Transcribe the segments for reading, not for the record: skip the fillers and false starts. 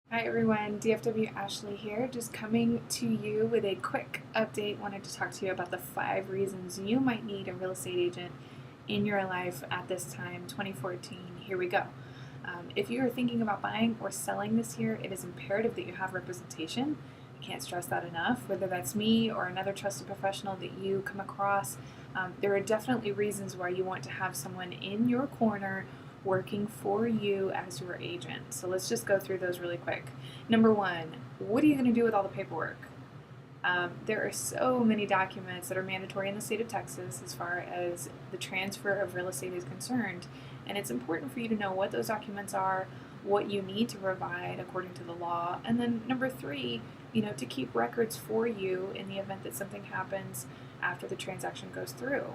Hi everyone, DFWAshley here, just coming to you with a quick update. Wanted to talk to you about the 5 reasons you might need a real estate agent in your life at this time, 2014. Here we go. If you are thinking about buying or selling this year, it is imperative that you have representation. I can't stress that enough. Whether that's me or another trusted professional that you come across, there are definitely reasons why you want to have someone in your corner working for you as your agent. So let's just go through those really quick. Number one, what are you going to do with all the paperwork? There are so many documents that are mandatory in the state of Texas as far as the transfer of real estate is concerned, and it's important for you to know what those documents are, what you need to provide according to the law, and then number three, to keep records for you in the event that something happens after the transaction goes through.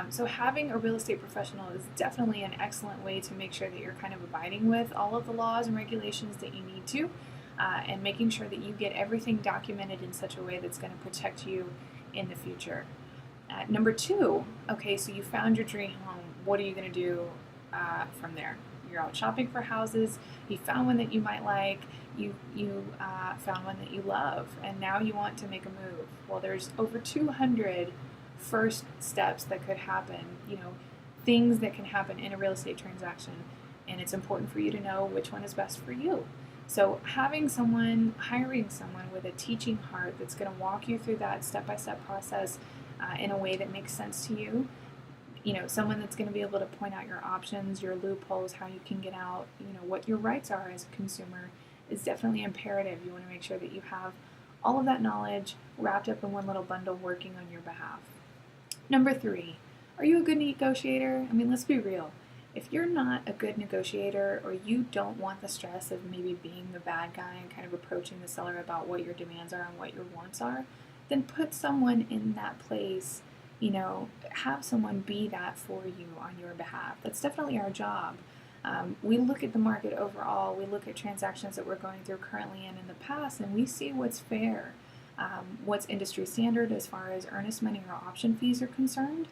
So having a real estate professional is definitely an excellent way to make sure that you're kind of abiding with all of the laws and regulations that you need to, and making sure that you get everything documented in such a way that's going to protect you in the future. Number two, okay, so you found your dream home. What are you going to do from there? You're out shopping for houses. You found one that you might like. You found one that you love, and now you want to make a move. Well, there's over 200 first steps that could happen, things that can happen in a real estate transaction, and it's important for you to know which one is best for you. So hiring someone with a teaching heart that's going to walk you through that step-by-step process in a way that makes sense to you, someone that's going to be able to point out your options, your loopholes, how you can get out, what your rights are as a consumer is definitely imperative. You want to make sure that you have all of that knowledge wrapped up in one little bundle working on your behalf. Number three, are you a good negotiator? I mean, let's be real. If you're not a good negotiator, or you don't want the stress of maybe being the bad guy and kind of approaching the seller about what your demands are and what your wants are, then put someone in that place, have someone be that for you on your behalf. That's definitely our job. We look at the market overall, we look at transactions that we're going through currently and in the past, and we see what's fair. What's industry standard as far as earnest money or option fees are concerned,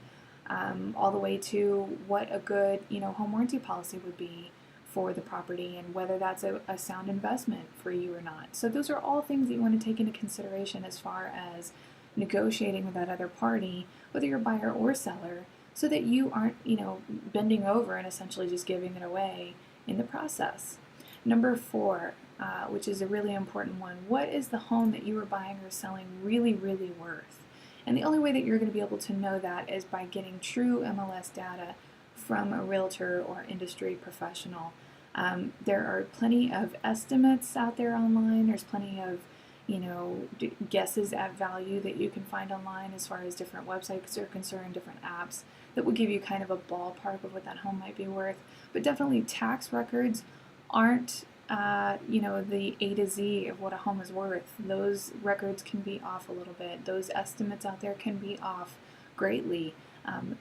all the way to what a good home warranty policy would be for the property, and whether that's a sound investment for you or not. So those are all things that you want to take into consideration as far as negotiating with that other party, whether you're buyer or seller, so that you aren't bending over and essentially just giving it away in the process. Number four, which is a really important one, what is the home that you are buying or selling really, really worth? And the only way that you're going to be able to know that is by getting true MLS data from a realtor or industry professional. There are plenty of estimates out there online. There's plenty of guesses at value that you can find online as far as different websites are concerned, different apps that will give you kind of a ballpark of what that home might be worth. But definitely tax records aren't the A to Z of what a home is worth. Those records can be off a little bit. Those estimates out there can be off greatly,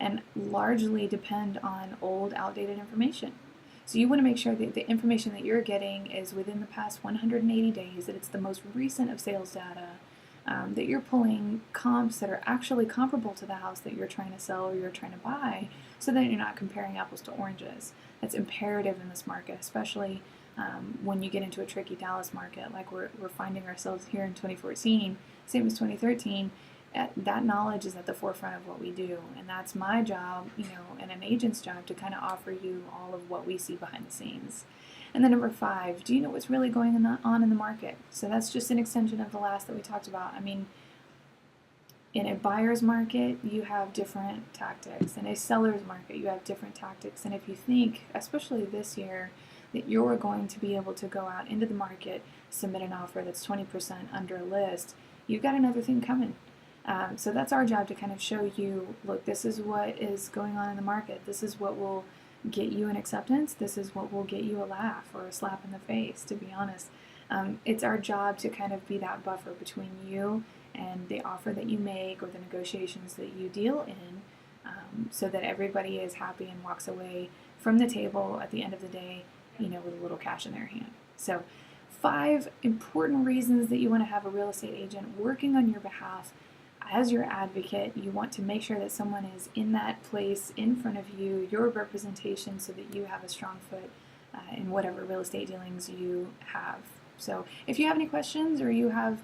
and largely depend on old, outdated information. So you want to make sure that the information that you're getting is within the past 180 days, that it's the most recent of sales data, that you're pulling comps that are actually comparable to the house that you're trying to sell or you're trying to buy, so that you're not comparing apples to oranges. That's imperative in this market, especially when you get into a tricky Dallas market like we're finding ourselves here in 2014, same as 2013. That knowledge is at the forefront of what we do, and that's my job, and an agent's job, to kind of offer you all of what we see behind the scenes. And then number five, do you know what's really going on in the market? So that's just an extension of the last that we talked about. I mean, in a buyer's market, you have different tactics. In a seller's market, you have different tactics. And if you think, especially this year, that you're going to be able to go out into the market, submit an offer that's 20% under a list, you've got another thing coming. So that's our job, to kind of show you, look, this is what is going on in the market. This is what will get you an acceptance. This is what will get you a laugh or a slap in the face, to be honest. It's our job to kind of be that buffer between you and the offer that you make or the negotiations that you deal in, so that everybody is happy and walks away from the table at the end of the day, with a little cash in their hand. So 5 important reasons that you want to have a real estate agent working on your behalf as your advocate. You want to make sure that someone is in that place in front of you, your representation, so that you have a strong foot in whatever real estate dealings you have. So if you have any questions or you have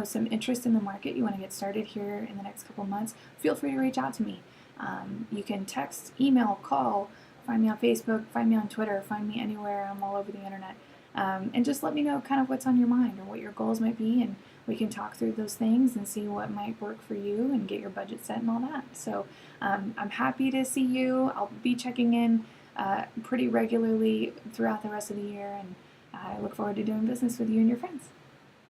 some interest in the market, you want to get started here in the next couple months, feel free to reach out to me. You can text, email, call, find me on Facebook, find me on Twitter, find me anywhere. I'm all over the internet. And just let me know kind of what's on your mind or what your goals might be, and we can talk through those things and see what might work for you and get your budget set and all that. So I'm happy to see you. I'll be checking in pretty regularly throughout the rest of the year, and I look forward to doing business with you and your friends.